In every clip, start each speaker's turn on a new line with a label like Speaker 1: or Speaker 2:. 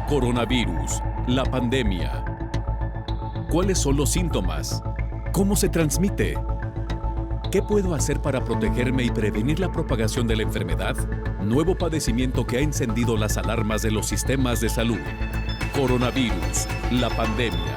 Speaker 1: Coronavirus, la pandemia. ¿Cuáles son los síntomas? ¿Cómo se transmite? ¿Qué puedo hacer para protegerme y prevenir la propagación de la enfermedad? Nuevo padecimiento que ha encendido las alarmas de los sistemas de salud. Coronavirus, la pandemia.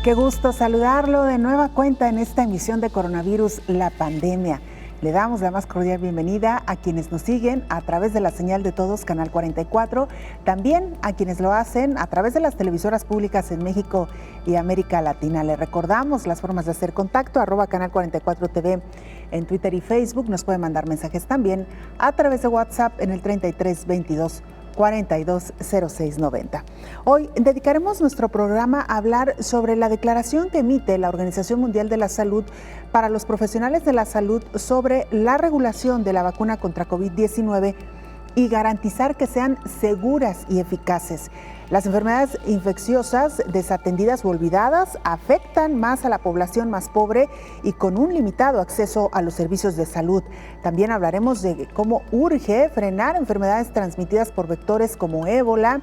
Speaker 2: Qué gusto saludarlo de nueva cuenta en esta emisión de Coronavirus, la pandemia. Le damos la más cordial bienvenida a quienes nos siguen a través de la señal de todos, Canal 44, también a quienes lo hacen a través de las televisoras públicas en México y América Latina. Le recordamos las formas de hacer contacto, @Canal 44 TV en Twitter y Facebook. Nos puede mandar mensajes también a través de WhatsApp en el 33 22 42 06 90. Hoy dedicaremos nuestro programa a hablar sobre la declaración que emite la Organización Mundial de la Salud para los profesionales de la salud sobre la regulación de la vacuna contra COVID-19 y garantizar que sean seguras y eficaces. Las enfermedades infecciosas desatendidas o olvidadas afectan más a la población más pobre y con un limitado acceso a los servicios de salud. También hablaremos de cómo urge frenar enfermedades transmitidas por vectores como ébola,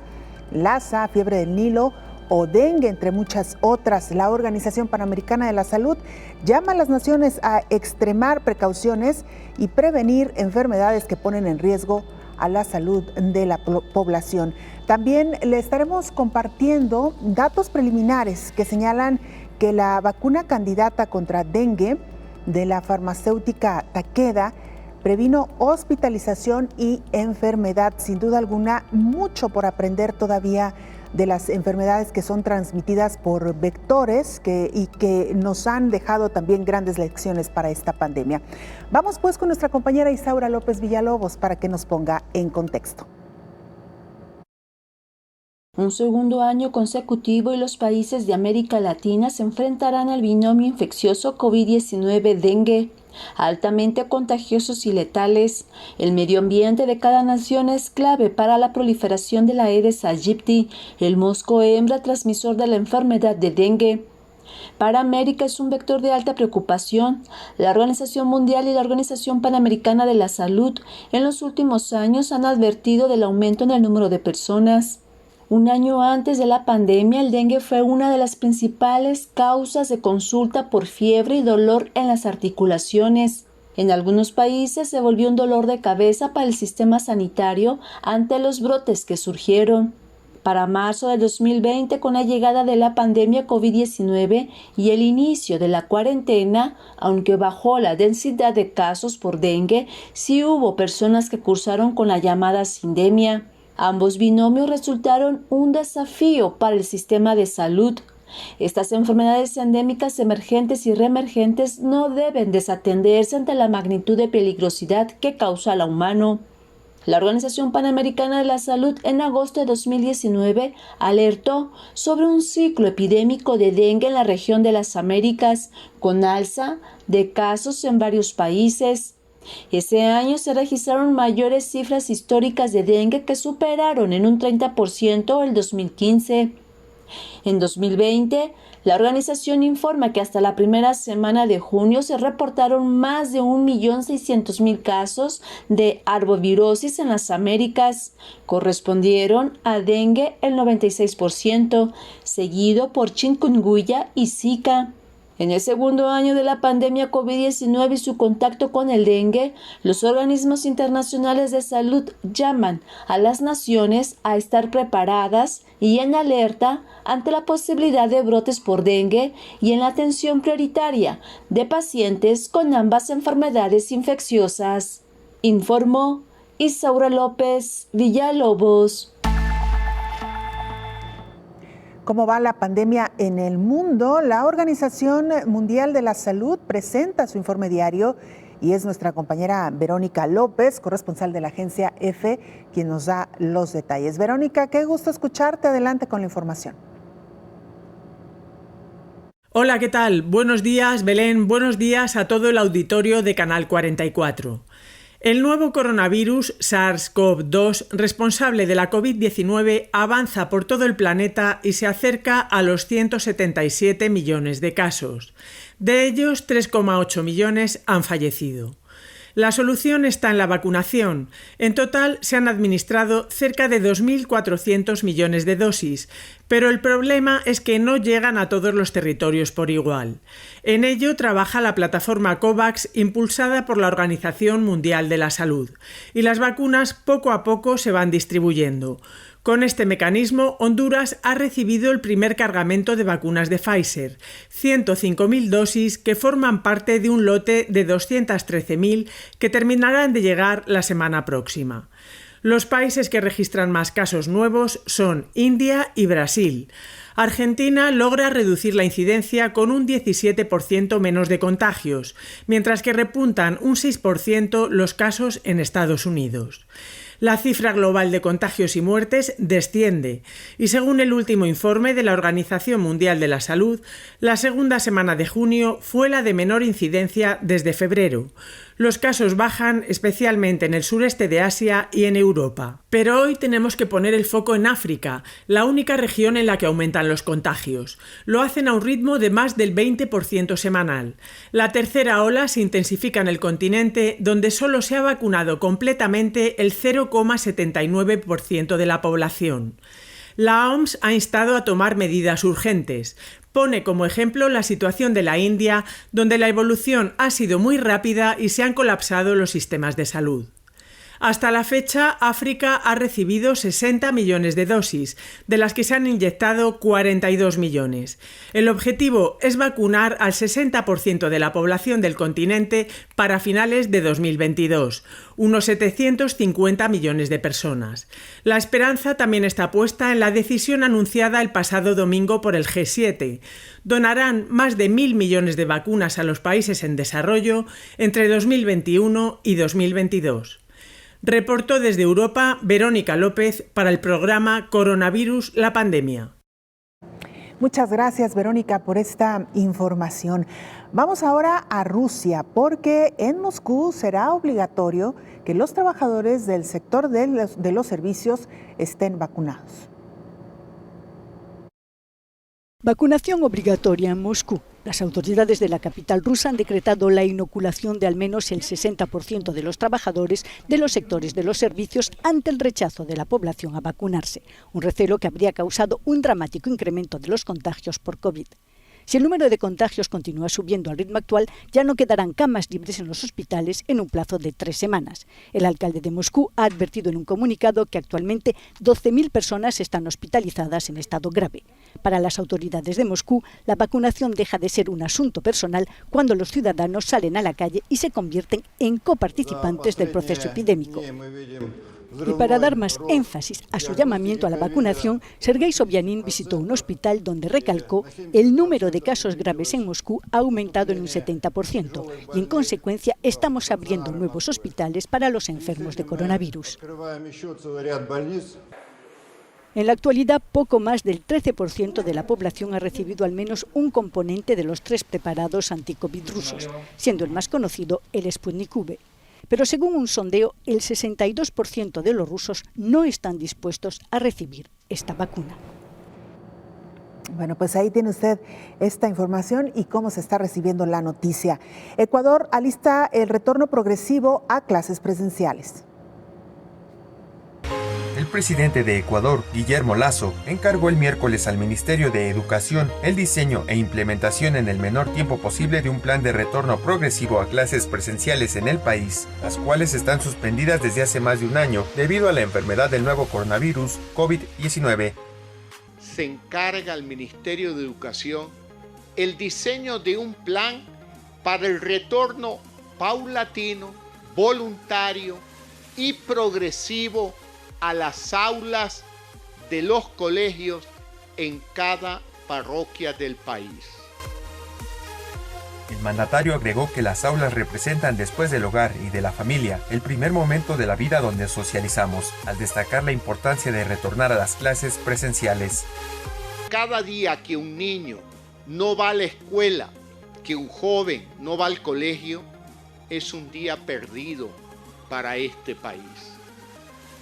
Speaker 2: Lassa, fiebre del Nilo o dengue, entre muchas otras. La Organización Panamericana de la Salud llama a las naciones a extremar precauciones y prevenir enfermedades que ponen en riesgo a la salud de la población. También le estaremos compartiendo datos preliminares que señalan que la vacuna candidata contra dengue de la farmacéutica Takeda previno hospitalización y enfermedad. Sin duda alguna, mucho por aprender todavía de las enfermedades que son transmitidas por vectores y que nos han dejado también grandes lecciones para esta pandemia. Vamos pues con nuestra compañera Isaura López Villalobos para que nos ponga en contexto.
Speaker 3: Un segundo año consecutivo y los países de América Latina se enfrentarán al binomio infeccioso COVID-19-dengue, altamente contagiosos y letales. El medio ambiente de cada nación es clave para la proliferación de la Aedes aegypti, el mosco hembra transmisor de la enfermedad de dengue. Para América es un vector de alta preocupación. La Organización Mundial y la Organización Panamericana de la Salud en los últimos años han advertido del aumento en el número de personas. Un año antes de la pandemia, el dengue fue una de las principales causas de consulta por fiebre y dolor en las articulaciones. En algunos países se volvió un dolor de cabeza para el sistema sanitario ante los brotes que surgieron. Para marzo de 2020, con la llegada de la pandemia COVID-19 y el inicio de la cuarentena, aunque bajó la densidad de casos por dengue, sí hubo personas que cursaron con la llamada sindemia. Ambos binomios resultaron un desafío para el sistema de salud. Estas enfermedades endémicas emergentes y reemergentes no deben desatenderse ante la magnitud de peligrosidad que causa al humano. La Organización Panamericana de la Salud en agosto de 2019 alertó sobre un ciclo epidémico de dengue en la región de las Américas, con alza de casos en varios países. Ese año se registraron mayores cifras históricas de dengue que superaron en un 30% el 2015. En 2020, la organización informa que hasta la primera semana de junio se reportaron más de 1.600.000 casos de arbovirosis en las Américas. Correspondieron a dengue el 96%, seguido por chikungunya y Zika. En el segundo año de la pandemia COVID-19 y su contacto con el dengue, los organismos internacionales de salud llaman a las naciones a estar preparadas y en alerta ante la posibilidad de brotes por dengue y en la atención prioritaria de pacientes con ambas enfermedades infecciosas, informó Isaura López Villalobos.
Speaker 2: ¿Cómo va la pandemia en el mundo? La Organización Mundial de la Salud presenta su informe diario y es nuestra compañera Verónica López, corresponsal de la agencia EFE, quien nos da los detalles. Verónica, qué gusto escucharte. Adelante con la información.
Speaker 4: Hola, ¿qué tal? Buenos días, Belén. Buenos días a todo el auditorio de Canal 44. El nuevo coronavirus SARS-CoV-2, responsable de la COVID-19, avanza por todo el planeta y se acerca a los 177 millones de casos. De ellos, 3,8 millones han fallecido. La solución está en la vacunación. En total se han administrado cerca de 2.400 millones de dosis, pero el problema es que no llegan a todos los territorios por igual. En ello trabaja la plataforma COVAX impulsada por la Organización Mundial de la Salud, y las vacunas poco a poco se van distribuyendo. Con este mecanismo, Honduras ha recibido el primer cargamento de vacunas de Pfizer, 105.000 dosis que forman parte de un lote de 213.000 que terminarán de llegar la semana próxima. Los países que registran más casos nuevos son India y Brasil. Argentina logra reducir la incidencia con un 17% menos de contagios, mientras que repuntan un 6% los casos en Estados Unidos. La cifra global de contagios y muertes desciende y, según el último informe de la Organización Mundial de la Salud, la segunda semana de junio fue la de menor incidencia desde febrero. Los casos bajan especialmente en el sureste de Asia y en Europa. Pero hoy tenemos que poner el foco en África, la única región en la que aumentan los contagios. Lo hacen a un ritmo de más del 20% semanal. La tercera ola se intensifica en el continente, donde solo se ha vacunado completamente el 0,79% de la población. La OMS ha instado a tomar medidas urgentes. Pone como ejemplo la situación de la India, donde la evolución ha sido muy rápida y se han colapsado los sistemas de salud. Hasta la fecha, África ha recibido 60 millones de dosis, de las que se han inyectado 42 millones. El objetivo es vacunar al 60% de la población del continente para finales de 2022, unos 750 millones de personas. La esperanza también está puesta en la decisión anunciada el pasado domingo por el G7. Donarán más de 1.000 millones de vacunas a los países en desarrollo entre 2021 y 2022. Reportó desde Europa Verónica López para el programa Coronavirus, la pandemia.
Speaker 2: Muchas gracias, Verónica, por esta información. Vamos ahora a Rusia, porque en Moscú será obligatorio que los trabajadores del sector de los servicios estén vacunados.
Speaker 5: Vacunación obligatoria en Moscú. Las autoridades de la capital rusa han decretado la inoculación de al menos el 60% de los trabajadores de los sectores de los servicios ante el rechazo de la población a vacunarse, un recelo que habría causado un dramático incremento de los contagios por COVID. Si el número de contagios continúa subiendo al ritmo actual, ya no quedarán camas libres en los hospitales en un plazo de 3 semanas. El alcalde de Moscú ha advertido en un comunicado que actualmente 12.000 personas están hospitalizadas en estado grave. Para las autoridades de Moscú, la vacunación deja de ser un asunto personal cuando los ciudadanos salen a la calle y se convierten en coparticipantes del proceso epidémico. Y para dar más énfasis a su llamamiento a la vacunación, Sergei Sobyanin visitó un hospital donde recalcó el número de casos graves en Moscú ha aumentado en un 70% y, en consecuencia, estamos abriendo nuevos hospitales para los enfermos de coronavirus. En la actualidad, poco más del 13% de la población ha recibido al menos un componente de los 3 preparados anti-COVID rusos, siendo el más conocido el Sputnik V. Pero según un sondeo, el 62% de los rusos no están dispuestos a recibir esta vacuna.
Speaker 2: Bueno, pues ahí tiene usted esta información y cómo se está recibiendo la noticia. Ecuador alista el retorno progresivo a clases presenciales.
Speaker 6: El presidente de Ecuador, Guillermo Lasso, encargó el miércoles al Ministerio de Educación el diseño e implementación en el menor tiempo posible de un plan de retorno progresivo a clases presenciales en el país, las cuales están suspendidas desde hace más de un año debido a la enfermedad del nuevo coronavirus COVID-19.
Speaker 7: Se encarga al Ministerio de Educación el diseño de un plan para el retorno paulatino, voluntario y progresivo a las aulas de los colegios en cada parroquia del país.
Speaker 6: El mandatario agregó que las aulas representan, después del hogar y de la familia, el primer momento de la vida donde socializamos, al destacar la importancia de retornar a las clases presenciales.
Speaker 7: Cada día que un niño no va a la escuela, que un joven no va al colegio, es un día perdido para este país.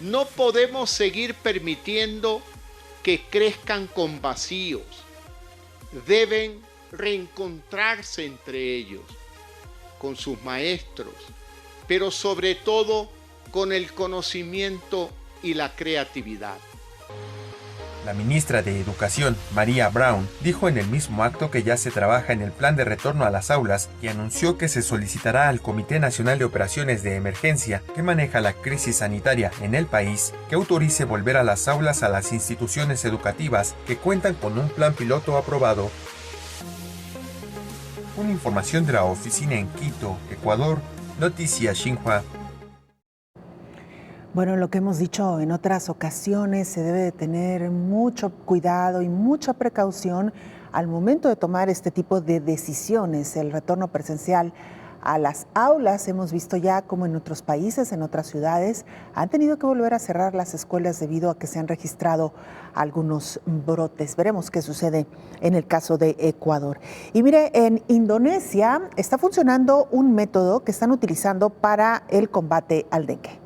Speaker 7: No podemos seguir permitiendo que crezcan con vacíos. Deben reencontrarse entre ellos, con sus maestros, pero sobre todo con el conocimiento y la creatividad.
Speaker 6: La ministra de Educación, María Brown, dijo en el mismo acto que ya se trabaja en el plan de retorno a las aulas y anunció que se solicitará al Comité Nacional de Operaciones de Emergencia que maneja la crisis sanitaria en el país que autorice volver a las aulas a las instituciones educativas que cuentan con un plan piloto aprobado. Una información de la oficina en Quito, Ecuador, Noticias Xinhua.
Speaker 2: Bueno, lo que hemos dicho en otras ocasiones, se debe de tener mucho cuidado y mucha precaución al momento de tomar este tipo de decisiones. El retorno presencial a las aulas, hemos visto ya como en otros países, en otras ciudades, han tenido que volver a cerrar las escuelas debido a que se han registrado algunos brotes. Veremos qué sucede en el caso de Ecuador. Y mire, en Indonesia está funcionando un método que están utilizando para el combate al dengue.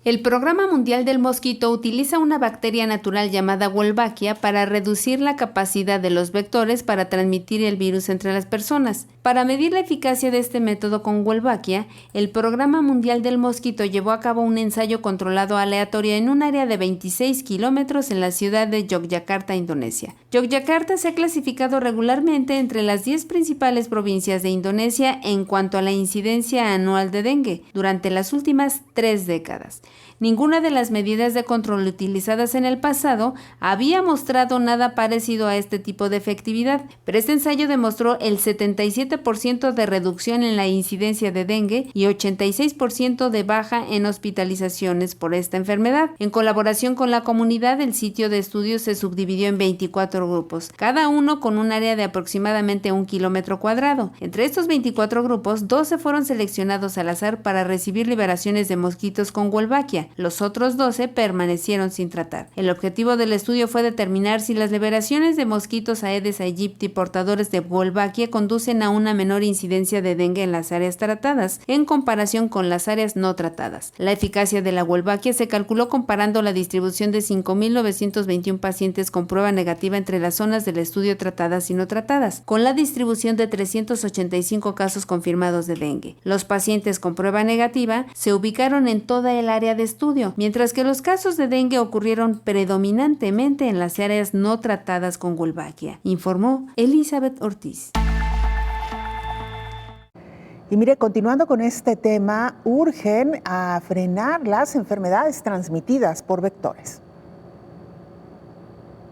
Speaker 8: El Programa Mundial del Mosquito utiliza una bacteria natural llamada Wolbachia para reducir la capacidad de los vectores para transmitir el virus entre las personas. Para medir la eficacia de este método con Wolbachia, el Programa Mundial del Mosquito llevó a cabo un ensayo controlado aleatorio en un área de 26 kilómetros en la ciudad de Yogyakarta, Indonesia. Yogyakarta se ha clasificado regularmente entre las 10 principales provincias de Indonesia en cuanto a la incidencia anual de dengue durante las últimas 3 décadas. Ninguna de las medidas de control utilizadas en el pasado había mostrado nada parecido a este tipo de efectividad, pero este ensayo demostró el 77% de reducción en la incidencia de dengue y 86% de baja en hospitalizaciones por esta enfermedad. En colaboración con la comunidad, el sitio de estudio se subdividió en 24 grupos, cada uno con un área de aproximadamente 1 kilómetro cuadrado. Entre estos 24 grupos, 12 fueron seleccionados al azar para recibir liberaciones de mosquitos con Wolbachia. Los otros 12 permanecieron sin tratar. El objetivo del estudio fue determinar si las liberaciones de mosquitos Aedes aegypti portadores de Wolbachia conducen a una menor incidencia de dengue en las áreas tratadas en comparación con las áreas no tratadas. La eficacia de la Wolbachia se calculó comparando la distribución de 5.921 pacientes con prueba negativa entre las zonas del estudio tratadas y no tratadas, con la distribución de 385 casos confirmados de dengue. Los pacientes con prueba negativa se ubicaron en toda el área de estudio, mientras que los casos de dengue ocurrieron predominantemente en las áreas no tratadas con Wolbachia, informó Elizabeth Ortiz.
Speaker 2: Y mire, continuando con este tema, urgen a frenar las enfermedades transmitidas por vectores.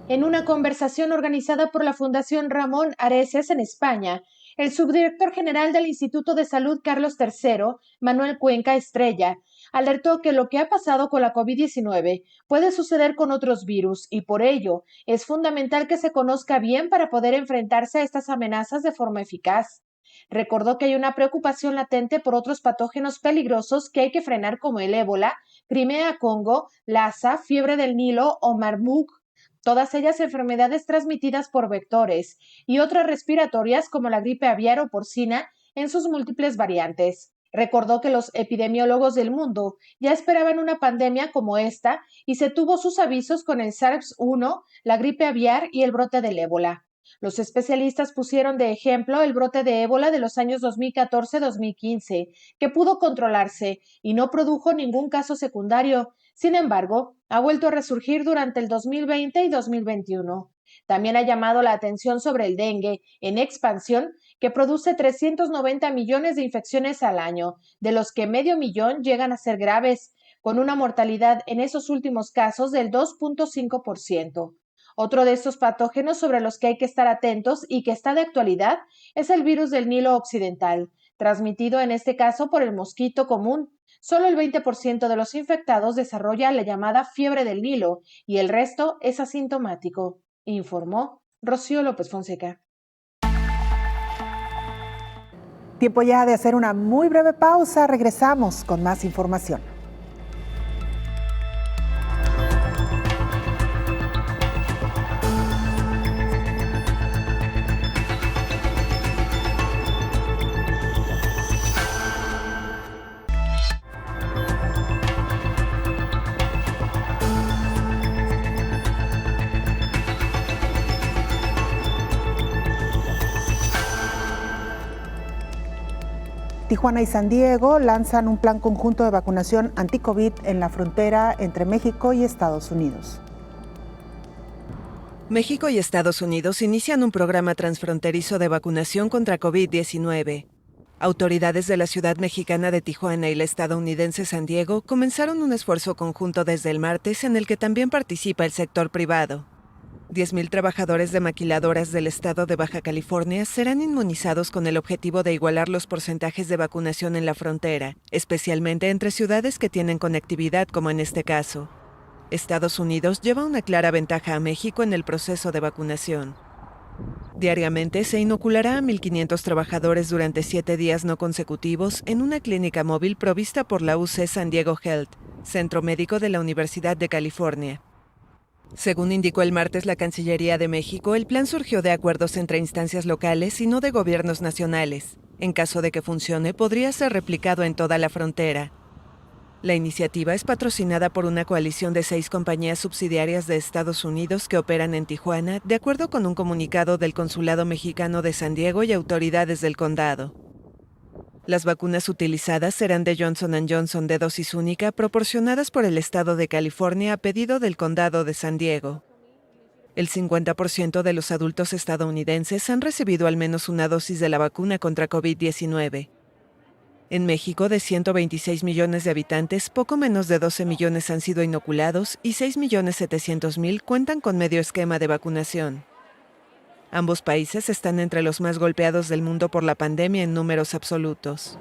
Speaker 9: En una conversación organizada por la Fundación Ramón Areces en España, el subdirector general del Instituto de Salud Carlos III, Manuel Cuenca Estrella, alertó que lo que ha pasado con la COVID-19 puede suceder con otros virus y por ello es fundamental que se conozca bien para poder enfrentarse a estas amenazas de forma eficaz. Recordó que hay una preocupación latente por otros patógenos peligrosos que hay que frenar como el ébola, Crimea-Congo, Lassa, fiebre del Nilo o Marburg, todas ellas enfermedades transmitidas por vectores, y otras respiratorias como la gripe aviar o porcina en sus múltiples variantes. Recordó que los epidemiólogos del mundo ya esperaban una pandemia como esta y se tuvo sus avisos con el SARS-1, la gripe aviar y el brote del ébola. Los especialistas pusieron de ejemplo el brote de ébola de los años 2014-2015, que pudo controlarse y no produjo ningún caso secundario. Sin embargo, ha vuelto a resurgir durante el 2020 y 2021. También ha llamado la atención sobre el dengue en expansión, que produce 390 millones de infecciones al año, de los que 500.000 llegan a ser graves, con una mortalidad en esos últimos casos del 2.5%. Otro de estos patógenos sobre los que hay que estar atentos y que está de actualidad es el virus del Nilo Occidental, transmitido en este caso por el mosquito común. Solo el 20% de los infectados desarrolla la llamada fiebre del Nilo y el resto es asintomático, informó Rocío López Fonseca.
Speaker 2: Tiempo ya de hacer una muy breve pausa. Regresamos con más información. Tijuana y San Diego lanzan un plan conjunto de vacunación anti-COVID en la frontera entre México y Estados Unidos.
Speaker 10: México y Estados Unidos inician un programa transfronterizo de vacunación contra COVID-19. Autoridades de la ciudad mexicana de Tijuana y la estadounidense San Diego comenzaron un esfuerzo conjunto desde el martes en el que también participa el sector privado. 10,000 trabajadores de maquiladoras del estado de Baja California serán inmunizados con el objetivo de igualar los porcentajes de vacunación en la frontera, especialmente entre ciudades que tienen conectividad como en este caso. Estados Unidos lleva una clara ventaja a México en el proceso de vacunación. Diariamente se inoculará a 1,500 trabajadores durante 7 días no consecutivos en una clínica móvil provista por la UC San Diego Health, centro médico de la Universidad de California. Según indicó el martes la Cancillería de México, el plan surgió de acuerdos entre instancias locales y no de gobiernos nacionales. En caso de que funcione, podría ser replicado en toda la frontera. La iniciativa es patrocinada por una coalición de 6 compañías subsidiarias de Estados Unidos que operan en Tijuana, de acuerdo con un comunicado del Consulado Mexicano de San Diego y autoridades del condado. Las vacunas utilizadas serán de Johnson & Johnson de dosis única, proporcionadas por el estado de California a pedido del condado de San Diego. El 50% de los adultos estadounidenses han recibido al menos una dosis de la vacuna contra COVID-19. En México, de 126 millones de habitantes, poco menos de 12 millones han sido inoculados y 6.700.000 cuentan con medio esquema de vacunación. Ambos países están entre los más golpeados del mundo por la pandemia en números absolutos.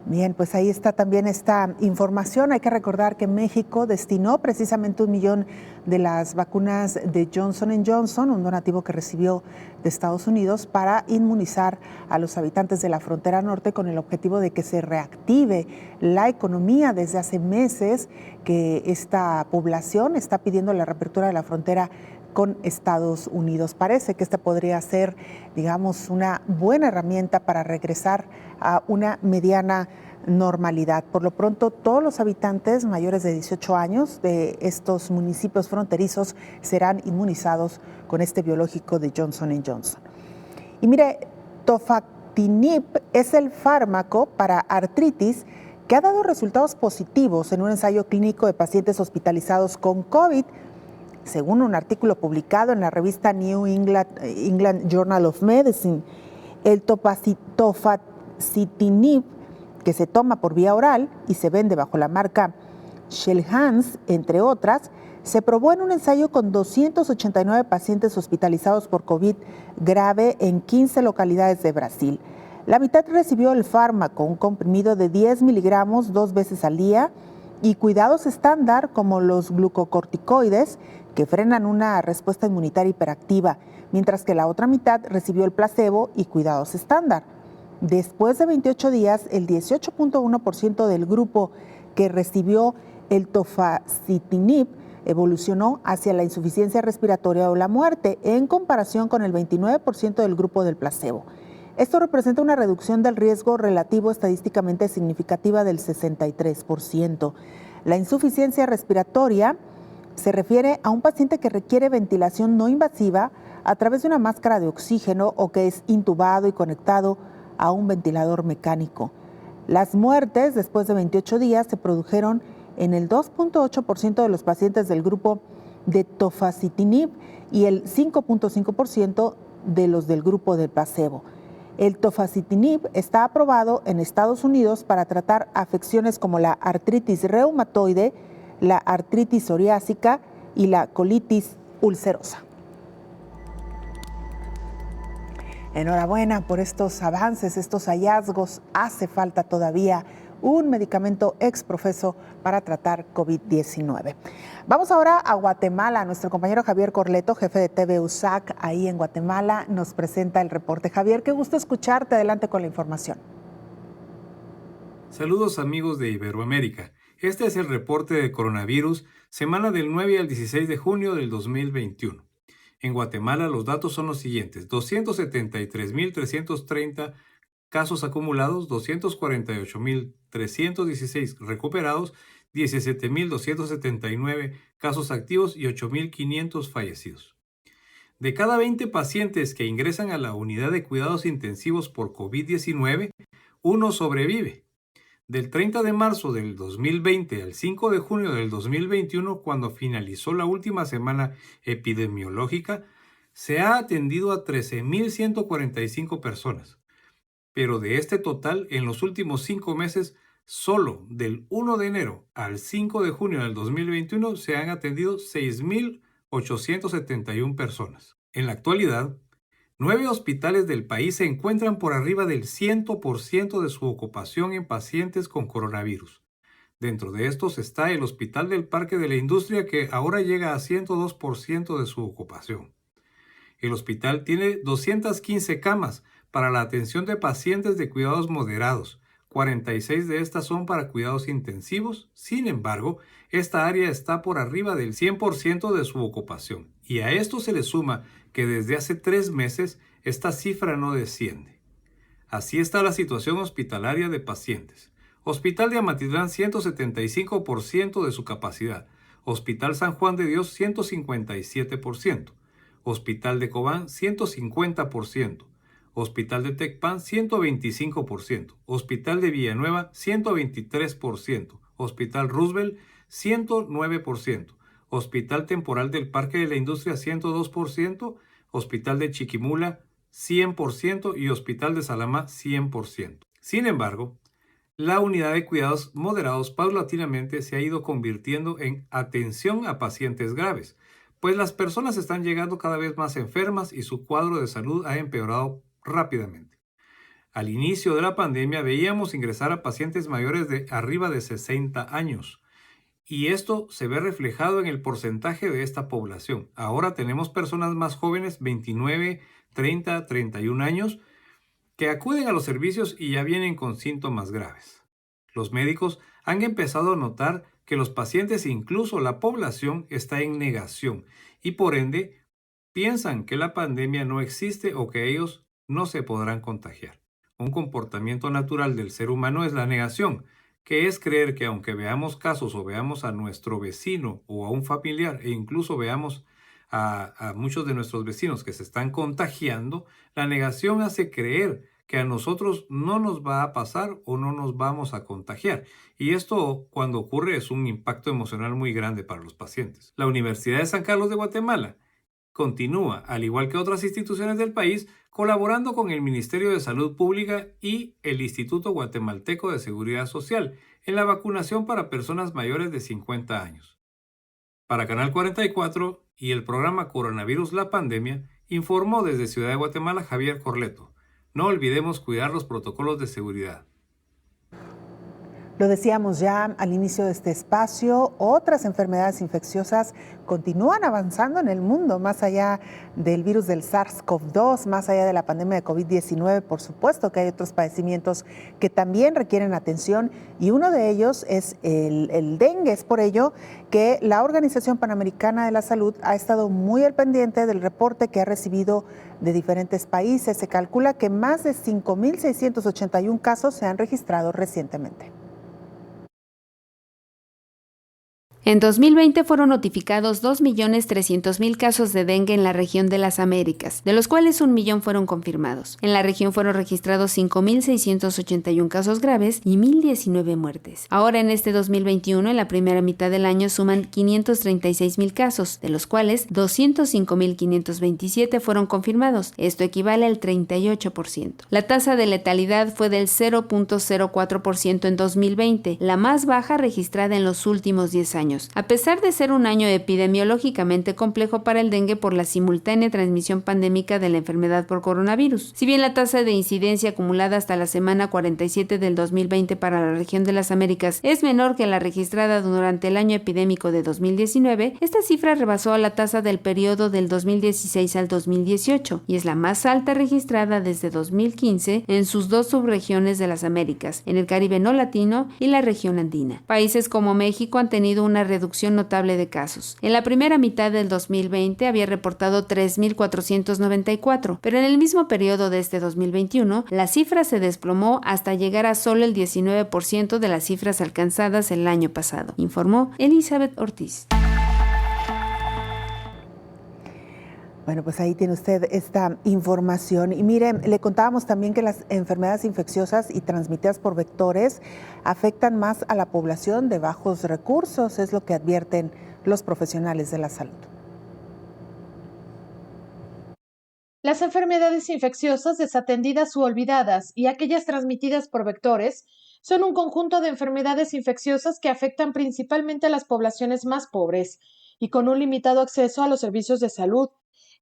Speaker 2: Bien, pues ahí está también esta información. Hay que recordar que México destinó precisamente 1 millón de las vacunas de Johnson & Johnson, un donativo que recibió de Estados Unidos, para inmunizar a los habitantes de la frontera norte con el objetivo de que se reactive la economía. Desde hace meses que esta población está pidiendo la reapertura de la frontera con Estados Unidos. Parece que esta podría ser, digamos, una buena herramienta para regresar a una mediana normalidad. Por lo pronto, todos los habitantes mayores de 18 años de estos municipios fronterizos serán inmunizados con este biológico de Johnson & Johnson. Y mire, Tofacitinib es el fármaco para artritis que ha dado resultados positivos en un ensayo clínico de pacientes hospitalizados con COVID. Según un artículo publicado en la revista New England Journal of Medicine, el Tofacitinib, que se toma por vía oral y se vende bajo la marca Xeljanz, entre otras, se probó en un ensayo con 289 pacientes hospitalizados por COVID grave en 15 localidades de Brasil. La mitad recibió el fármaco, un comprimido de 10 miligramos 2 veces al día, y cuidados estándar como los glucocorticoides, que frenan una respuesta inmunitaria hiperactiva, mientras que la otra mitad recibió el placebo y cuidados estándar. Después de 28 días, el 18.1% del grupo que recibió el Tofacitinib evolucionó hacia la insuficiencia respiratoria o la muerte, en comparación con el 29% del grupo del placebo. Esto representa una reducción del riesgo relativo estadísticamente significativa del 63%. La insuficiencia respiratoria se refiere a un paciente que requiere ventilación no invasiva a través de una máscara de oxígeno o que es intubado y conectado a un ventilador mecánico. Las muertes después de 28 días se produjeron en el 2.8% de los pacientes del grupo de Tofacitinib y el 5.5% de los del grupo del placebo. El Tofacitinib está aprobado en Estados Unidos para tratar afecciones como la artritis reumatoide, la artritis psoriásica y la colitis ulcerosa. Enhorabuena por estos avances, estos hallazgos. Hace falta todavía un medicamento exprofeso para tratar COVID-19. Vamos ahora a Guatemala. Nuestro compañero Javier Corleto, jefe de TV USAC, ahí en Guatemala, nos presenta el reporte. Javier, qué gusto escucharte. Adelante con la información.
Speaker 11: Saludos amigos de Iberoamérica. Este es el reporte de coronavirus, semana del 9 al 16 de junio del 2021. En Guatemala los datos son los siguientes: 273.330 casos acumulados, 248.316 recuperados, 17.279 casos activos y 8.500 fallecidos. De cada 20 pacientes que ingresan a la unidad de cuidados intensivos por COVID-19, uno sobrevive. Del 30 de marzo del 2020 al 5 de junio del 2021, cuando finalizó la última semana epidemiológica, se ha atendido a 13.145 personas. Pero de este total, en los últimos 5 meses, solo del 1 de enero al 5 de junio del 2021 se han atendido 6.871 personas. En la actualidad, 9 hospitales del país se encuentran por arriba del 100% de su ocupación en pacientes con coronavirus. Dentro de estos está el Hospital del Parque de la Industria, que ahora llega a 102% de su ocupación. El hospital tiene 215 camas para la atención de pacientes de cuidados moderados. 46 de estas son para cuidados intensivos. Sin embargo, esta área está por arriba del 100% de su ocupación. Y a esto se le suma que desde hace 3 meses esta cifra no desciende. Así está la situación hospitalaria de pacientes. Hospital de Amatitlán, 175% de su capacidad. Hospital San Juan de Dios, 157%. Hospital de Cobán, 150%. Hospital de Tecpan, 125%. Hospital de Villanueva, 123%. Hospital Roosevelt, 109%. Hospital Temporal del Parque de la Industria, 102%. Hospital de Chiquimula, 100%. Y Hospital de Salamá, 100%. Sin embargo, la unidad de cuidados moderados paulatinamente se ha ido convirtiendo en atención a pacientes graves, pues las personas están llegando cada vez más enfermas y su cuadro de salud ha empeorado rápidamente. Al inicio de la pandemia veíamos ingresar a pacientes mayores de arriba de 60 años y esto se ve reflejado en el porcentaje de esta población. Ahora tenemos personas más jóvenes, 29, 30, 31 años, que acuden a los servicios y ya vienen con síntomas graves. Los médicos han empezado a notar que los pacientes, incluso la población, está en negación y por ende piensan que la pandemia no existe o que ellos no se podrán contagiar. Un comportamiento natural del ser humano es la negación, que es creer que aunque veamos casos o veamos a nuestro vecino o a un familiar e incluso veamos a muchos de nuestros vecinos que se están contagiando, la negación hace creer que a nosotros no nos va a pasar o no nos vamos a contagiar. Y esto, cuando ocurre, es un impacto emocional muy grande para los pacientes. La Universidad de San Carlos de Guatemala continúa, al igual que otras instituciones del país, colaborando con el Ministerio de Salud Pública y el Instituto Guatemalteco de Seguridad Social en la vacunación para personas mayores de 50 años. Para Canal 44 y el programa Coronavirus La Pandemia, informó desde Ciudad de Guatemala Javier Corleto. No olvidemos cuidar los protocolos de seguridad.
Speaker 2: Lo decíamos ya al inicio de este espacio, otras enfermedades infecciosas continúan avanzando en el mundo, más allá del virus del SARS-CoV-2, más allá de la pandemia de COVID-19. Por supuesto que hay otros padecimientos que también requieren atención y uno de ellos es el dengue. Es por ello que la Organización Panamericana de la Salud ha estado muy al pendiente del reporte que ha recibido de diferentes países. Se calcula que más de 5.681 casos se han registrado recientemente.
Speaker 8: En 2020 fueron notificados 2.300.000 casos de dengue en la región de las Américas, de los cuales 1 millón fueron confirmados. En la región fueron registrados 5.681 casos graves y 1.019 muertes. Ahora en este 2021, en la primera mitad del año, suman 536.000 casos, de los cuales 205.527 fueron confirmados. Esto equivale al 38%. La tasa de letalidad fue del 0.04% en 2020, la más baja registrada en los últimos 10 años. A pesar de ser un año epidemiológicamente complejo para el dengue por la simultánea transmisión pandémica de la enfermedad por coronavirus. Si bien la tasa de incidencia acumulada hasta la semana 47 del 2020 para la región de las Américas es menor que la registrada durante el año epidémico de 2019, esta cifra rebasó a la tasa del periodo del 2016 al 2018 y es la más alta registrada desde 2015 en sus 2 subregiones de las Américas, en el Caribe no latino y la región andina. Países como México han tenido una reducción notable de casos. En la primera mitad del 2020 había reportado 3.494, pero en el mismo periodo de este 2021, la cifra se desplomó hasta llegar a solo el 19% de las cifras alcanzadas el año pasado, informó Elizabeth Ortiz.
Speaker 2: Bueno, pues ahí tiene usted esta información. Y mire, le contábamos también que las enfermedades infecciosas y transmitidas por vectores afectan más a la población de bajos recursos, es lo que advierten los profesionales de la salud.
Speaker 9: Las enfermedades infecciosas desatendidas u olvidadas y aquellas transmitidas por vectores son un conjunto de enfermedades infecciosas que afectan principalmente a las poblaciones más pobres y con un limitado acceso a los servicios de salud,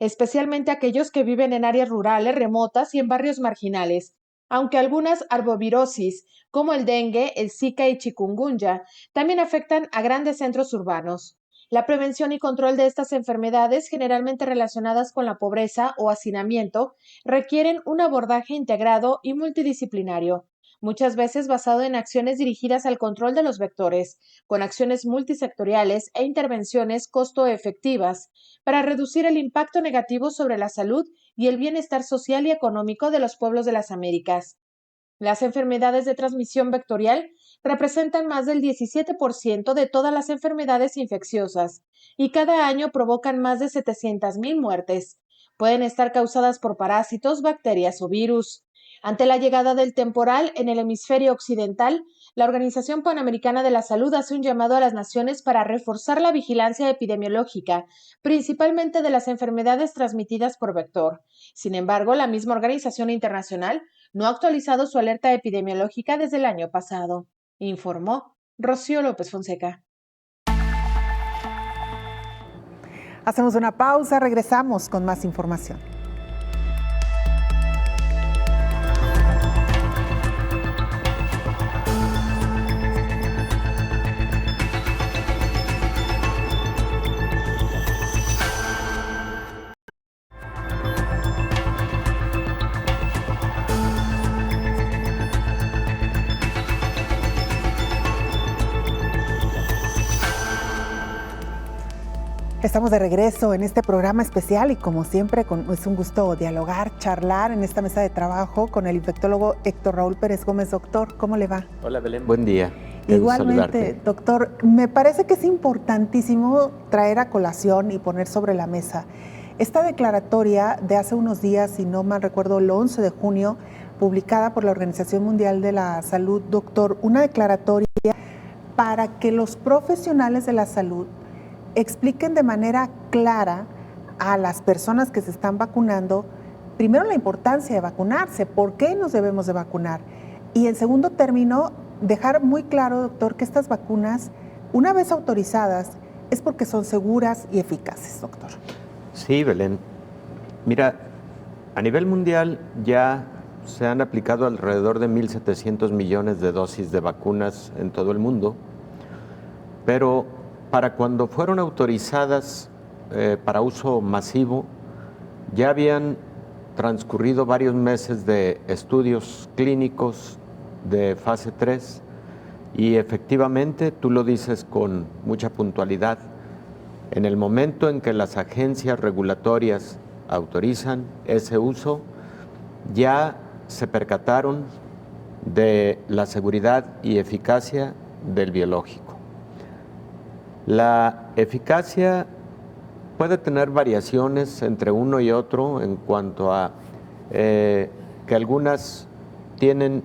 Speaker 9: especialmente aquellos que viven en áreas rurales, remotas y en barrios marginales, aunque algunas arbovirosis, como el dengue, el Zika y chikungunya, también afectan a grandes centros urbanos. La prevención y control de estas enfermedades, generalmente relacionadas con la pobreza o hacinamiento, requieren un abordaje integrado y multidisciplinario, muchas veces basado en acciones dirigidas al control de los vectores, con acciones multisectoriales e intervenciones costo-efectivas para reducir el impacto negativo sobre la salud y el bienestar social y económico de los pueblos de las Américas. Las enfermedades de transmisión vectorial representan más del 17% de todas las enfermedades infecciosas y cada año provocan más de 700,000 muertes. Pueden estar causadas por parásitos, bacterias o virus. Ante la llegada del temporal en el hemisferio occidental, la Organización Panamericana de la Salud hace un llamado a las naciones para reforzar la vigilancia epidemiológica, principalmente de las enfermedades transmitidas por vector. Sin embargo, la misma organización internacional no ha actualizado su alerta epidemiológica desde el año pasado, informó Rocío López Fonseca.
Speaker 2: Hacemos una pausa, regresamos con más información. Estamos de regreso en este programa especial y como siempre es un gusto dialogar, charlar en esta mesa de trabajo con el infectólogo Héctor Raúl Pérez Gómez. Doctor, ¿cómo le va?
Speaker 12: Hola Belén, buen día.
Speaker 2: Igualmente, doctor, me parece que es importantísimo traer a colación y poner sobre la mesa esta declaratoria de hace unos días, si no mal recuerdo, el 11 de junio, publicada por la Organización Mundial de la Salud, doctor, una declaratoria para que los profesionales de la salud expliquen de manera clara a las personas que se están vacunando, primero la importancia de vacunarse, por qué nos debemos de vacunar, y en segundo término, dejar muy claro, doctor, que estas vacunas, una vez autorizadas, es porque son seguras y eficaces, doctor.
Speaker 12: Sí, Belén. Mira, a nivel mundial ya se han aplicado alrededor de 1.700 millones de dosis de vacunas en todo el mundo, pero para cuando fueron autorizadas para uso masivo, ya habían transcurrido varios meses de estudios clínicos de fase 3 y efectivamente, tú lo dices con mucha puntualidad, en el momento en que las agencias regulatorias autorizan ese uso, ya se percataron de la seguridad y eficacia del biológico. La eficacia puede tener variaciones entre uno y otro en cuanto a que algunas tienen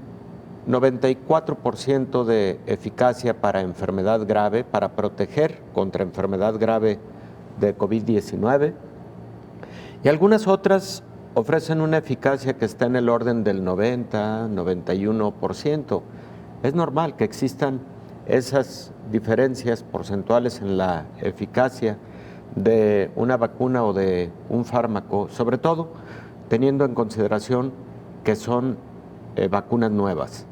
Speaker 12: 94% de eficacia para enfermedad grave, para proteger contra enfermedad grave de COVID-19, y algunas otras ofrecen una eficacia que está en el orden del 90-91%. Es normal que existan esas diferencias porcentuales en la eficacia de una vacuna o de un fármaco, sobre todo teniendo en consideración que son vacunas nuevas.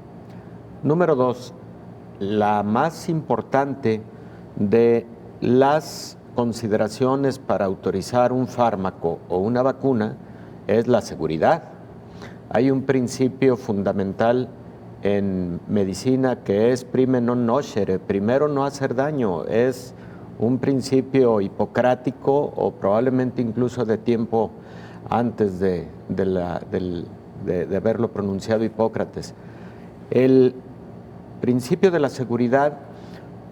Speaker 12: Número 2, la más importante de las consideraciones para autorizar un fármaco o una vacuna es la seguridad. Hay un principio fundamental en medicina que es prime non nocere, primero no hacer daño, es un principio hipocrático o probablemente incluso de tiempo antes de haberlo pronunciado Hipócrates. El principio de la seguridad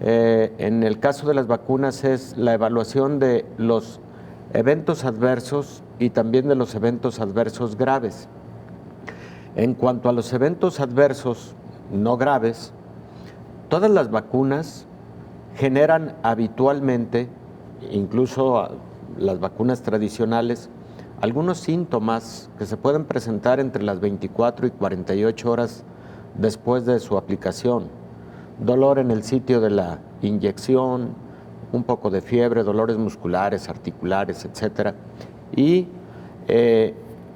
Speaker 12: en el caso de las vacunas es la evaluación de los eventos adversos y también de los eventos adversos graves. En cuanto a los eventos adversos no graves, todas las vacunas generan habitualmente, incluso las vacunas tradicionales, algunos síntomas que se pueden presentar entre las 24 y 48 horas después de su aplicación. Dolor en el sitio de la inyección, un poco de fiebre, dolores musculares, articulares, etc. Y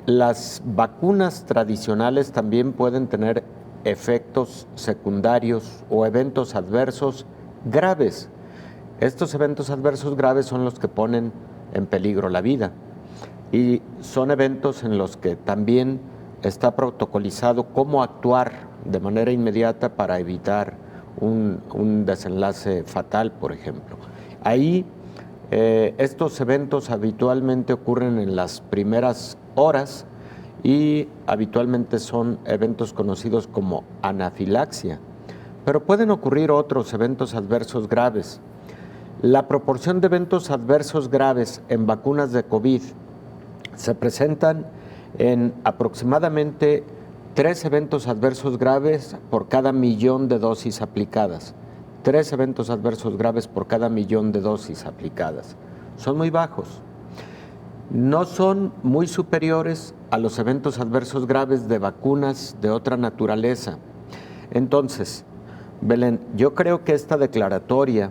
Speaker 12: las vacunas tradicionales también pueden tener efectos secundarios o eventos adversos graves. Estos eventos adversos graves son los que ponen en peligro la vida y son eventos en los que también está protocolizado cómo actuar de manera inmediata para evitar un desenlace fatal, por ejemplo. Ahí estos eventos habitualmente ocurren en las primeras horas y habitualmente son eventos conocidos como anafilaxia, pero pueden ocurrir otros eventos adversos graves. La proporción de eventos adversos graves en vacunas de COVID se presentan en aproximadamente 3 eventos adversos graves por cada 1.000.000 de dosis aplicadas. 3 eventos adversos graves por cada 1.000.000 de dosis aplicadas. Son muy bajos. No son muy superiores a los eventos adversos graves de vacunas de otra naturaleza. Entonces, Belén, yo creo que esta declaratoria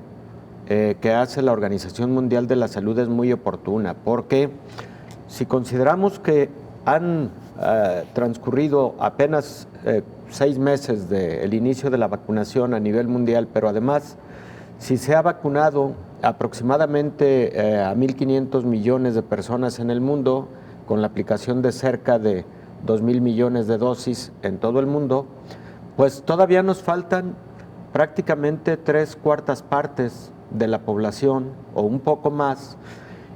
Speaker 12: que hace la Organización Mundial de la Salud es muy oportuna, porque si consideramos que han transcurrido apenas 6 meses del inicio de la vacunación a nivel mundial, pero además si se ha vacunado aproximadamente a 1.500 millones de personas en el mundo, con la aplicación de cerca de 2.000 millones de dosis en todo el mundo, pues todavía nos faltan prácticamente 3/4 partes de la población o un poco más,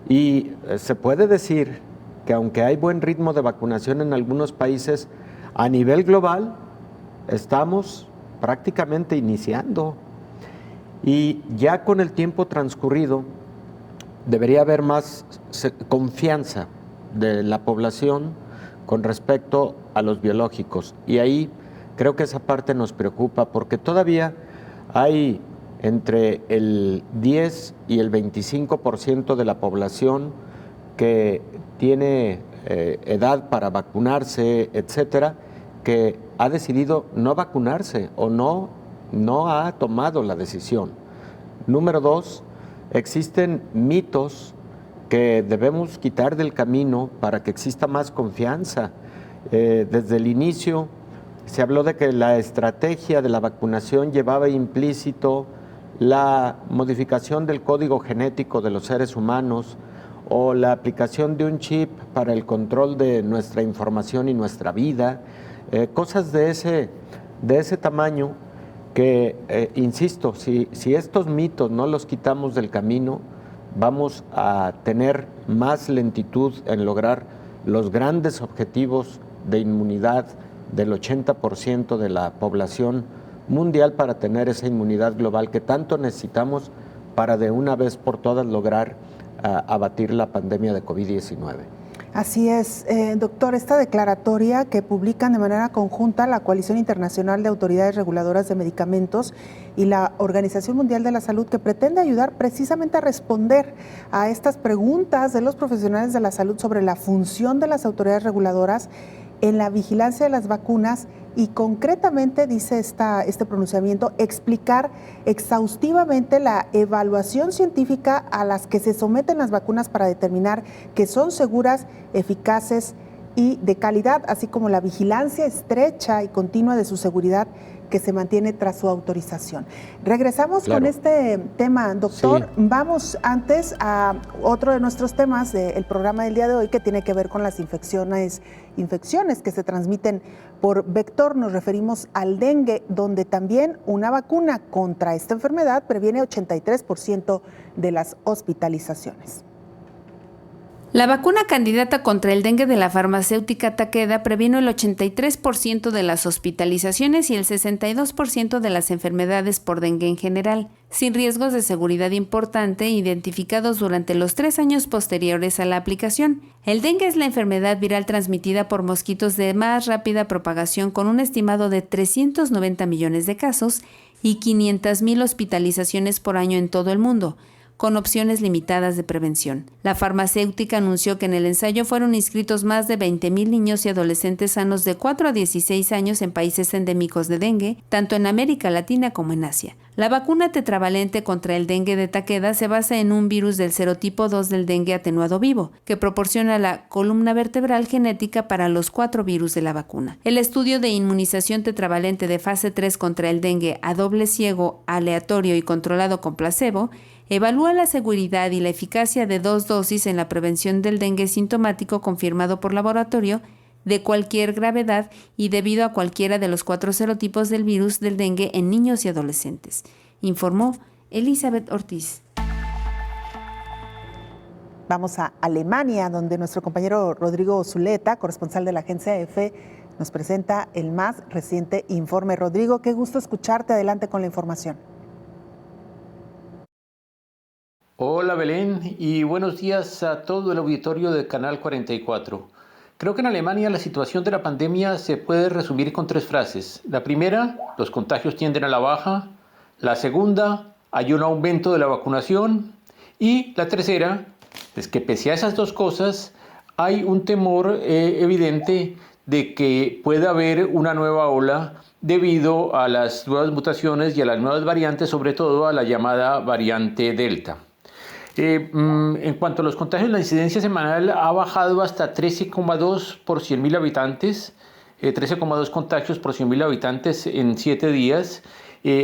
Speaker 12: y se puede decir que aunque hay buen ritmo de vacunación en algunos países, a nivel global estamos prácticamente iniciando. Y ya con el tiempo transcurrido debería haber más confianza de la población con respecto a los biológicos. Y ahí creo que esa parte nos preocupa, porque todavía hay entre el 10 y el 25% de la población que tiene edad para vacunarse, etcétera, que ha decidido no vacunarse o no ha tomado la decisión. Número 2, existen mitos que debemos quitar del camino para que exista más confianza. Desde el inicio se habló de que la estrategia de la vacunación llevaba implícito la modificación del código genético de los seres humanos o la aplicación de un chip para el control de nuestra información y nuestra vida, cosas de ese tamaño que, insisto, si estos mitos no los quitamos del camino, vamos a tener más lentitud en lograr los grandes objetivos de inmunidad del 80% de la población mundial para tener esa inmunidad global que tanto necesitamos para de una vez por todas lograr abatir la pandemia de COVID-19.
Speaker 2: Así es, doctor, esta declaratoria que publican de manera conjunta la Coalición Internacional de Autoridades Reguladoras de Medicamentos y la Organización Mundial de la Salud, que pretende ayudar precisamente a responder a estas preguntas de los profesionales de la salud sobre la función de las autoridades reguladoras en la vigilancia de las vacunas y concretamente, dice este pronunciamiento, explicar exhaustivamente la evaluación científica a las que se someten las vacunas para determinar que son seguras, eficaces y de calidad, así como la vigilancia estrecha y continua de su seguridad que se mantiene tras su autorización. Regresamos con este tema, doctor. Sí. Vamos antes a otro de nuestros temas del programa del día de hoy, que tiene que ver con las infecciones que se transmiten por vector. Nos referimos al dengue, donde también una vacuna contra esta enfermedad previene 83% de las hospitalizaciones.
Speaker 8: La vacuna candidata contra el dengue de la farmacéutica Takeda previno el 83% de las hospitalizaciones y el 62% de las enfermedades por dengue en general, sin riesgos de seguridad importante identificados durante los 3 años posteriores a la aplicación. El dengue es la enfermedad viral transmitida por mosquitos de más rápida propagación, con un estimado de 390 millones de casos y 500,000 hospitalizaciones por año en todo el mundo, con opciones limitadas de prevención. La farmacéutica anunció que en el ensayo fueron inscritos más de 20,000 niños y adolescentes sanos de 4 a 16 años en países endémicos de dengue, tanto en América Latina como en Asia. La vacuna tetravalente contra el dengue de Takeda se basa en un virus del serotipo 2 del dengue atenuado vivo, que proporciona la columna vertebral genética para los 4 virus de la vacuna. El estudio de inmunización tetravalente de fase 3 contra el dengue a doble ciego, aleatorio y controlado con placebo evalúa la seguridad y la eficacia de 2 dosis en la prevención del dengue sintomático confirmado por laboratorio de cualquier gravedad y debido a cualquiera de los 4 serotipos del virus del dengue en niños y adolescentes, informó Elizabeth Ortiz.
Speaker 2: Vamos a Alemania, donde nuestro compañero Rodrigo Zuleta, corresponsal de la agencia EFE, nos presenta el más reciente informe. Rodrigo, qué gusto escucharte. Adelante con la información.
Speaker 13: Hola Belén y buenos días a todo el auditorio de Canal 44. Creo que en Alemania la situación de la pandemia se puede resumir con 3 frases. La primera, los contagios tienden a la baja. La segunda, hay un aumento de la vacunación. Y la tercera, es que pese a esas 2 cosas, hay un temor evidente de que pueda haber una nueva ola debido a las nuevas mutaciones y a las nuevas variantes, sobre todo a la llamada variante Delta. En cuanto a los contagios, la incidencia semanal ha bajado hasta 13,2 por 100.000 habitantes, 13,2 contagios por 100.000 habitantes en 7 días.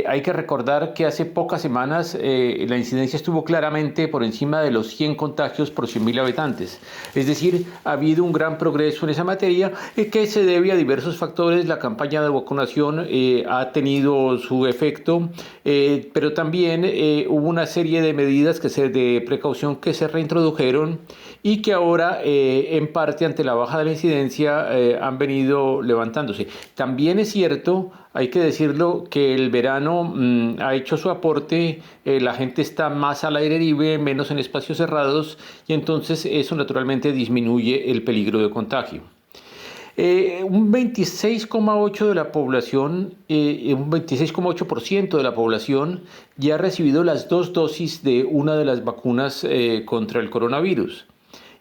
Speaker 13: Hay que recordar que hace pocas semanas la incidencia estuvo claramente por encima de los 100 contagios por 100.000 habitantes. Es decir, ha habido un gran progreso en esa materia que se debe a diversos factores. La campaña de vacunación ha tenido su efecto, pero también hubo una serie de medidas de precaución que se reintrodujeron y que ahora, en parte ante la baja de la incidencia, han venido levantándose. También es cierto, hay que decirlo, que el verano ha hecho su aporte, la gente está más al aire libre, menos en espacios cerrados, y entonces eso naturalmente disminuye el peligro de contagio. Un 26,8% de la población, un 26,8% de la población ya ha recibido las 2 dosis de una de las vacunas contra el coronavirus.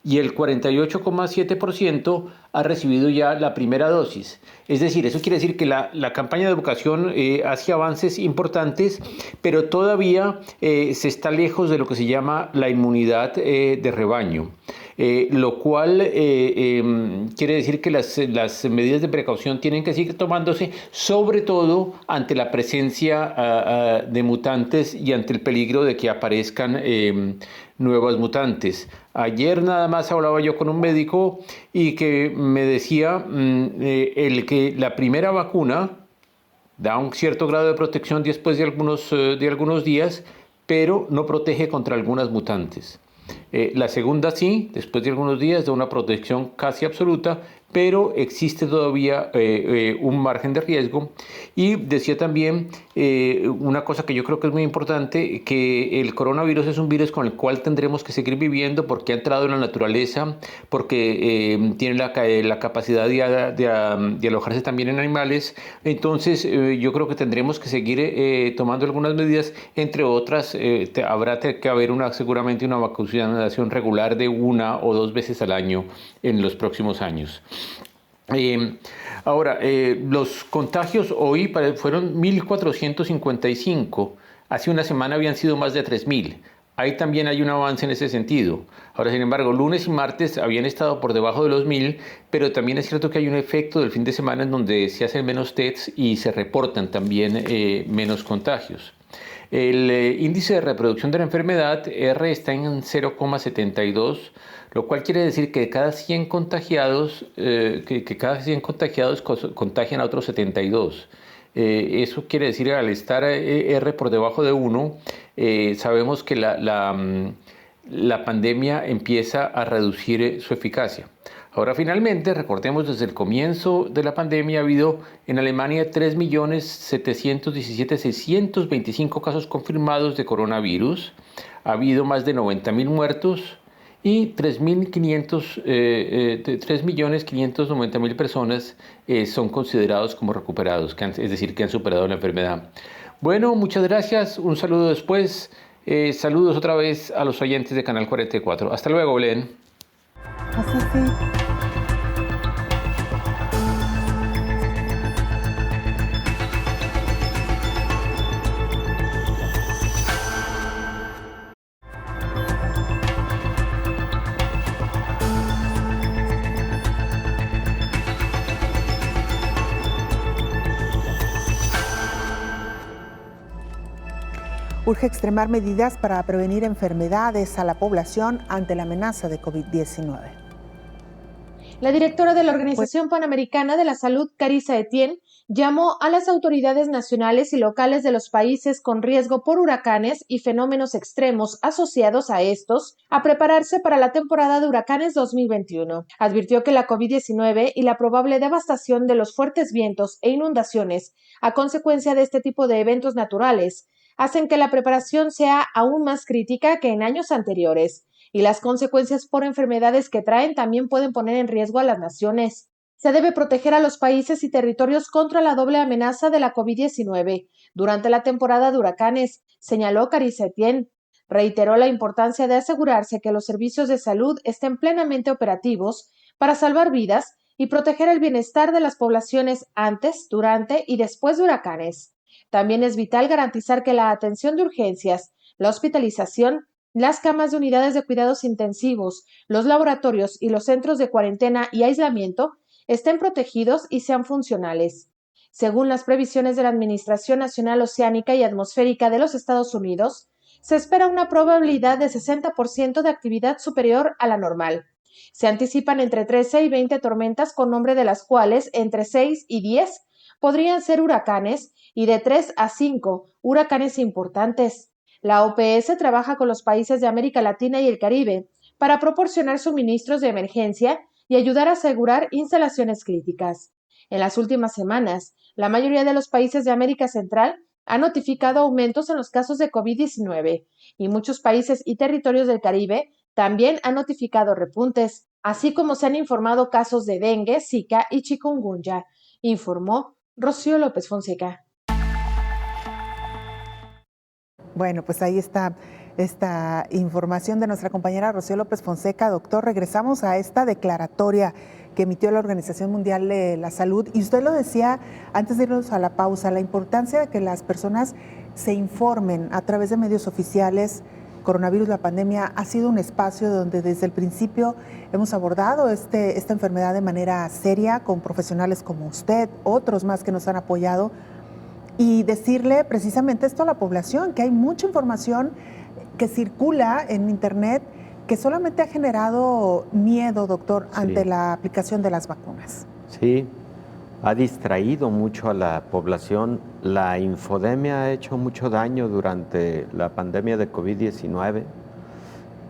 Speaker 13: Y el 48,7% ha recibido ya la primera dosis. Es decir, eso quiere decir que la campaña de educación hace avances importantes, pero todavía se está lejos de lo que se llama la inmunidad de rebaño. Lo cual quiere decir que las medidas de precaución tienen que seguir tomándose, sobre todo ante la presencia de mutantes y ante el peligro de que aparezcan nuevas mutantes. Ayer nada más hablaba yo con un médico y que me decía que la primera vacuna da un cierto grado de protección después de algunos días, pero no protege contra algunas mutantes. La segunda sí, después de algunos días, da una protección casi absoluta, pero existe todavía un margen de riesgo. Y decía también una cosa que yo creo que es muy importante, que el coronavirus es un virus con el cual tendremos que seguir viviendo porque ha entrado en la naturaleza, porque tiene la capacidad de alojarse también en animales. Entonces yo creo que tendremos que seguir tomando algunas medidas, entre otras habrá que haber seguramente una vacunación regular de 1 o 2 veces al año en los próximos años. Ahora, los contagios hoy fueron 1.455. Hace una semana habían sido más de 3.000. Ahí también hay un avance en ese sentido. Ahora, sin embargo, lunes y martes habían estado por debajo de los 1.000, pero también es cierto que hay un efecto del fin de semana en donde se hacen menos tests y se reportan también menos contagios. El índice de reproducción de la enfermedad, R, está en 0,72, lo cual quiere decir que de cada 100 contagiados, contagian a otros 72. Eso quiere decir, al estar R por debajo de 1, sabemos que la pandemia empieza a reducir su eficacia. Ahora finalmente, recordemos, desde el comienzo de la pandemia ha habido en Alemania 3.717.625 casos confirmados de coronavirus, ha habido más de 90.000 muertos y 3.590.000 personas son considerados como recuperados, es decir, que han superado la enfermedad. Bueno, muchas gracias, un saludo después, saludos otra vez a los oyentes de Canal 44. Hasta luego, Belén.
Speaker 2: Así sí. Urge extremar medidas para prevenir enfermedades a la población ante la amenaza de COVID-19.
Speaker 9: La directora de la Organización Panamericana de la Salud, Carissa Etienne, llamó a las autoridades nacionales y locales de los países con riesgo por huracanes y fenómenos extremos asociados a estos a prepararse para la temporada de huracanes 2021. Advirtió que la COVID-19 y la probable devastación de los fuertes vientos e inundaciones a consecuencia de este tipo de eventos naturales hacen que la preparación sea aún más crítica que en años anteriores, y las consecuencias por enfermedades que traen también pueden poner en riesgo a las naciones. Se debe proteger a los países y territorios contra la doble amenaza de la COVID-19 durante la temporada de huracanes, señaló Carissa Etienne. Reiteró la importancia de asegurarse que los servicios de salud estén plenamente operativos para salvar vidas y proteger el bienestar de las poblaciones antes, durante y después de huracanes. También es vital garantizar que la atención de urgencias, la hospitalización, las camas de unidades de cuidados intensivos, los laboratorios y los centros de cuarentena y aislamiento estén protegidos y sean funcionales. Según las previsiones de la Administración Nacional Oceánica y Atmosférica de los Estados Unidos, se espera una probabilidad de 60% de actividad superior a la normal. Se anticipan entre 13 y 20 tormentas con nombre, de las cuales entre 6 y 10 podrían ser huracanes y de 3 a 5 huracanes importantes. La OPS trabaja con los países de América Latina y el Caribe para proporcionar suministros de emergencia y ayudar a asegurar instalaciones críticas. En las últimas semanas, la mayoría de los países de América Central han notificado aumentos en los casos de COVID-19 y muchos países y territorios del Caribe también han notificado repuntes, así como se han informado casos de dengue, zika y chikungunya, informó Rocío López Fonseca.
Speaker 2: Bueno, pues ahí está esta información de nuestra compañera Rocío López Fonseca. Doctor, regresamos a esta declaratoria que emitió la Organización Mundial de la Salud. Y usted lo decía antes de irnos a la pausa, la importancia de que las personas se informen a través de medios oficiales. Coronavirus, la pandemia, ha sido un espacio donde desde el principio hemos abordado esta enfermedad de manera seria con profesionales como usted, otros más que nos han apoyado, y decirle precisamente esto a la población, que hay mucha información que circula en Internet que solamente ha generado miedo, doctor, ante la aplicación de las vacunas.
Speaker 12: Sí, ha distraído mucho a la población. La infodemia ha hecho mucho daño durante la pandemia de COVID-19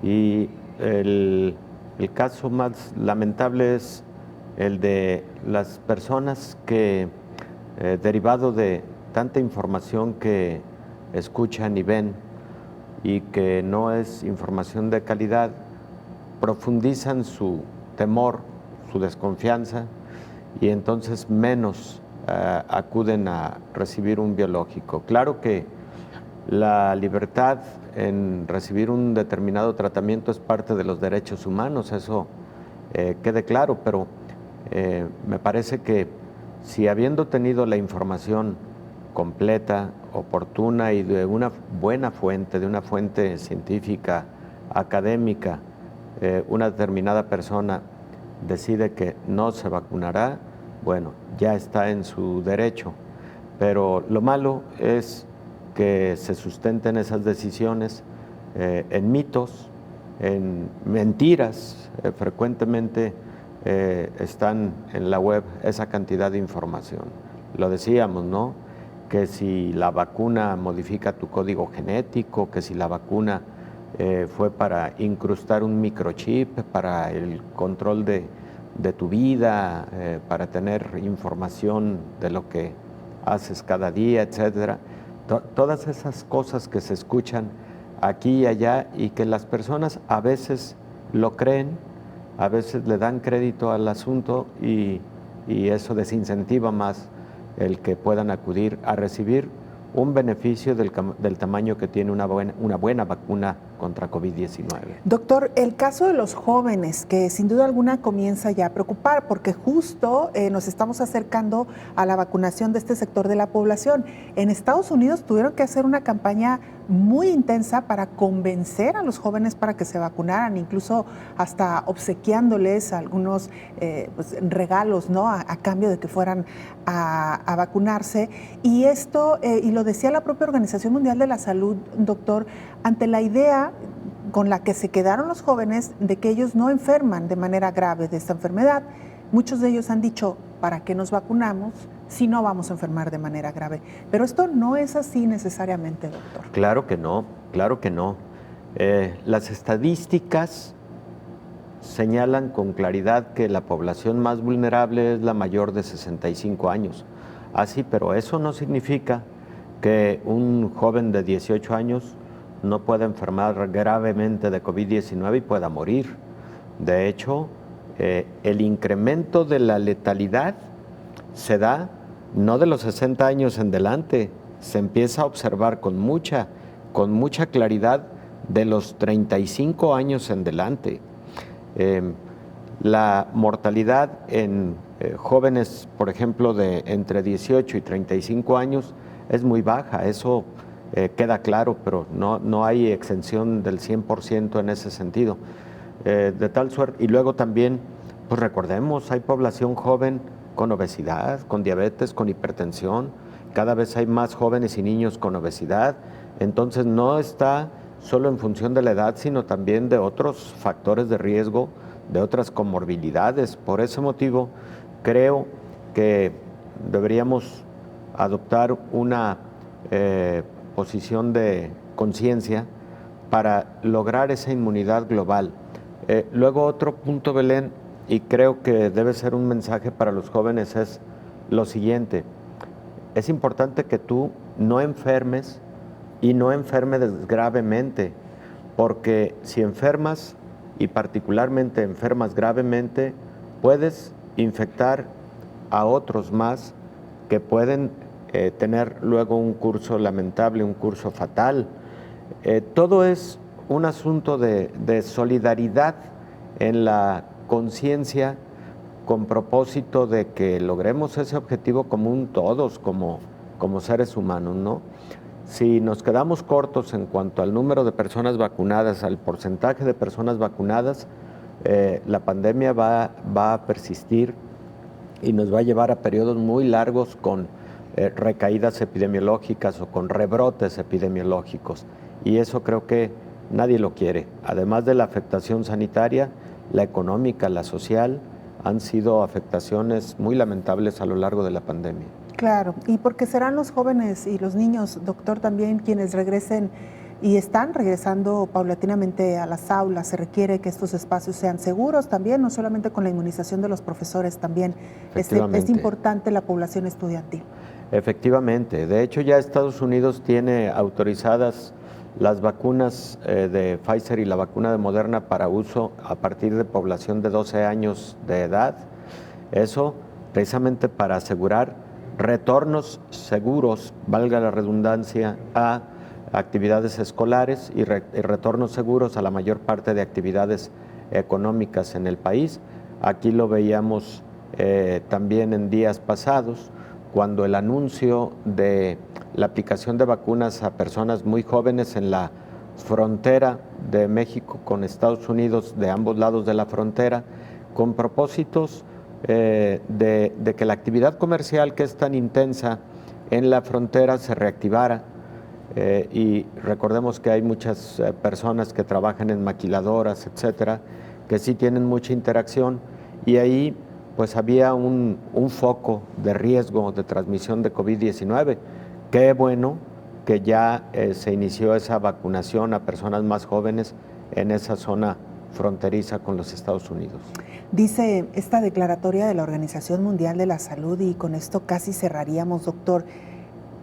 Speaker 12: y el caso más lamentable es el de las personas que, derivado de tanta información que escuchan y ven y que no es información de calidad, profundizan su temor, su desconfianza, y entonces menos acuden a recibir un biológico. Claro que la libertad en recibir un determinado tratamiento es parte de los derechos humanos, eso quede claro, pero me parece que si habiendo tenido la información completa, oportuna y de una buena fuente, de una fuente científica, académica, una determinada persona decide que no se vacunará, bueno, ya está en su derecho. Pero lo malo es que se sustenten esas decisiones en mitos, en mentiras. Frecuentemente están en la web esa cantidad de información. Lo decíamos, ¿no? Que si la vacuna modifica tu código genético, que si la vacuna fue para incrustar un microchip, para el control de tu vida, para tener información de lo que haces cada día, etcétera. Todas esas cosas que se escuchan aquí y allá y que las personas a veces lo creen, a veces le dan crédito al asunto y eso desincentiva más el que puedan acudir a recibir un beneficio del tamaño que tiene una buena vacuna contra COVID-19.
Speaker 2: Doctor, el caso de los jóvenes, que sin duda alguna comienza ya a preocupar, porque justo nos estamos acercando a la vacunación de este sector de la población. En Estados Unidos tuvieron que hacer una campaña muy intensa para convencer a los jóvenes para que se vacunaran, incluso hasta obsequiándoles algunos regalos, ¿no? A cambio de que fueran a vacunarse. Y esto, y lo decía la propia Organización Mundial de la Salud, doctor, ante la idea con la que se quedaron los jóvenes de que ellos no enferman de manera grave de esta enfermedad. Muchos de ellos han dicho, ¿para qué nos vacunamos si no vamos a enfermar de manera grave? Pero esto no es así necesariamente, doctor.
Speaker 12: Claro que no, claro que no. Las estadísticas señalan con claridad que la población más vulnerable es la mayor de 65 años. Así, pero eso no significa que un joven de 18 años no pueda enfermar gravemente de COVID-19 y pueda morir. De hecho, el incremento de la letalidad se da no de los 60 años en adelante, se empieza a observar con mucha claridad de los 35 años en adelante. La mortalidad en jóvenes, por ejemplo, de entre 18 y 35 años es muy baja, eso queda claro, pero no hay exención del 100% en ese sentido. De tal suerte, y luego también, pues recordemos, hay población joven con obesidad, con diabetes, con hipertensión, cada vez hay más jóvenes y niños con obesidad, entonces no está solo en función de la edad, sino también de otros factores de riesgo, de otras comorbilidades. Por ese motivo, creo que deberíamos adoptar una posición de conciencia para lograr esa inmunidad global. Luego otro punto, Belén, y creo que debe ser un mensaje para los jóvenes, es lo siguiente. Es importante que tú no enfermes y no enfermes gravemente, porque si enfermas y particularmente enfermas gravemente, puedes infectar a otros más que pueden tener luego un curso lamentable, un curso fatal. Todo es un asunto de solidaridad en la conciencia con propósito de que logremos ese objetivo común todos como seres humanos, ¿no? Si nos quedamos cortos en cuanto al número de personas vacunadas, al porcentaje de personas vacunadas, la pandemia va a persistir y nos va a llevar a periodos muy largos con recaídas epidemiológicas o con rebrotes epidemiológicos. Y eso creo que nadie lo quiere. Además de la afectación sanitaria, la económica, la social, han sido afectaciones muy lamentables a lo largo de la pandemia.
Speaker 2: Claro, y porque serán los jóvenes y los niños, doctor, también quienes regresen y están regresando paulatinamente a las aulas. Se requiere que estos espacios sean seguros también, no solamente con la inmunización de los profesores, también es importante la población estudiantil. Efectivamente, de hecho ya Estados Unidos tiene autorizadas las vacunas de Pfizer y la vacuna de Moderna para uso a partir de población de 12 años de edad. Eso precisamente para asegurar retornos seguros, valga la redundancia, a actividades escolares y retornos seguros a la mayor parte de actividades económicas en el país. Aquí lo veíamos también en días pasados, cuando el anuncio de la aplicación de vacunas a personas muy jóvenes en la frontera de México con Estados Unidos, de ambos lados de la frontera, con propósitos de que la actividad comercial que es tan intensa en la frontera se reactivara. Y recordemos que hay muchas personas que trabajan en maquiladoras, etcétera, que sí tienen mucha interacción, y ahí pues había un foco de riesgo de transmisión de COVID-19. Qué bueno
Speaker 12: que ya se inició esa vacunación a personas más jóvenes en esa zona fronteriza con los Estados Unidos.
Speaker 2: Dice esta declaratoria de la Organización Mundial de la Salud, y con esto casi cerraríamos, doctor,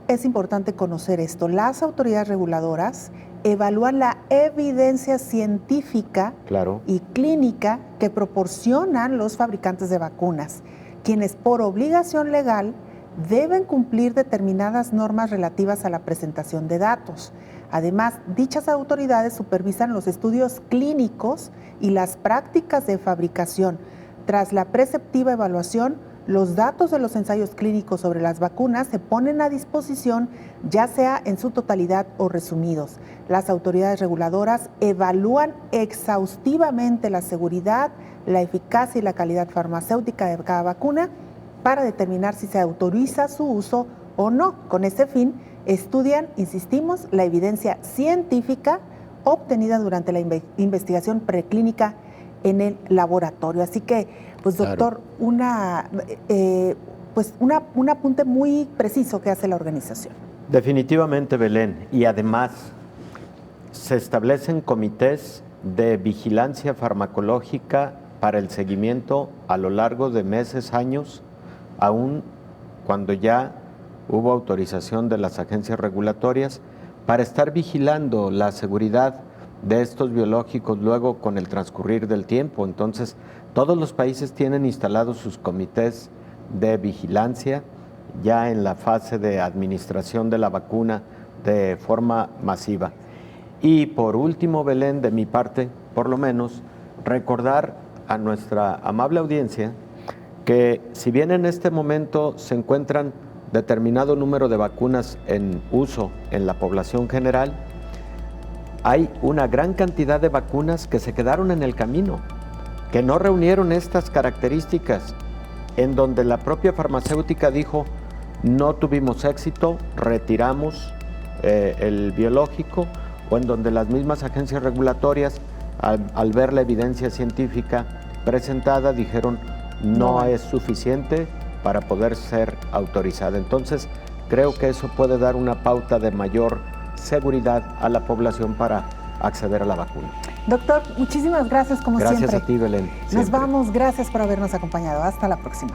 Speaker 2: es importante conocer esto. Las autoridades reguladoras evalúan la evidencia científica y clínica que proporcionan los fabricantes de vacunas, quienes por obligación legal deben cumplir determinadas normas relativas a la presentación de datos. Además, dichas autoridades supervisan los estudios clínicos y las prácticas de fabricación. Tras la preceptiva evaluación, los datos de los ensayos clínicos sobre las vacunas se ponen a disposición, ya sea en su totalidad o resumidos. Las autoridades reguladoras evalúan exhaustivamente la seguridad, la eficacia y la calidad farmacéutica de cada vacuna para determinar si se autoriza su uso o no. Con ese fin, estudian, insistimos, la evidencia científica obtenida durante la investigación preclínica en el laboratorio. Así que, pues doctor, un apunte muy preciso que hace la organización.
Speaker 12: Definitivamente, Belén, y además se establecen comités de vigilancia farmacológica para el seguimiento a lo largo de meses, años, aún cuando ya hubo autorización de las agencias regulatorias, para estar vigilando la seguridad de estos biológicos luego con el transcurrir del tiempo. Entonces, todos los países tienen instalados sus comités de vigilancia ya en la fase de administración de la vacuna de forma masiva. Y por último, Belén, de mi parte, por lo menos, recordar a nuestra amable audiencia que si bien en este momento se encuentran determinado número de vacunas en uso en la población general, hay una gran cantidad de vacunas que se quedaron en el camino, que no reunieron estas características, en donde la propia farmacéutica dijo, no tuvimos éxito, retiramos el biológico, o en donde las mismas agencias regulatorias, al ver la evidencia científica presentada, dijeron, no es suficiente para poder ser autorizada. Entonces, creo que eso puede dar una pauta de mayor seguridad a la población para acceder a la vacuna.
Speaker 2: Doctor, muchísimas gracias como siempre.
Speaker 12: Gracias a ti, Belén.
Speaker 2: Nos vamos, gracias por habernos acompañado. Hasta la próxima.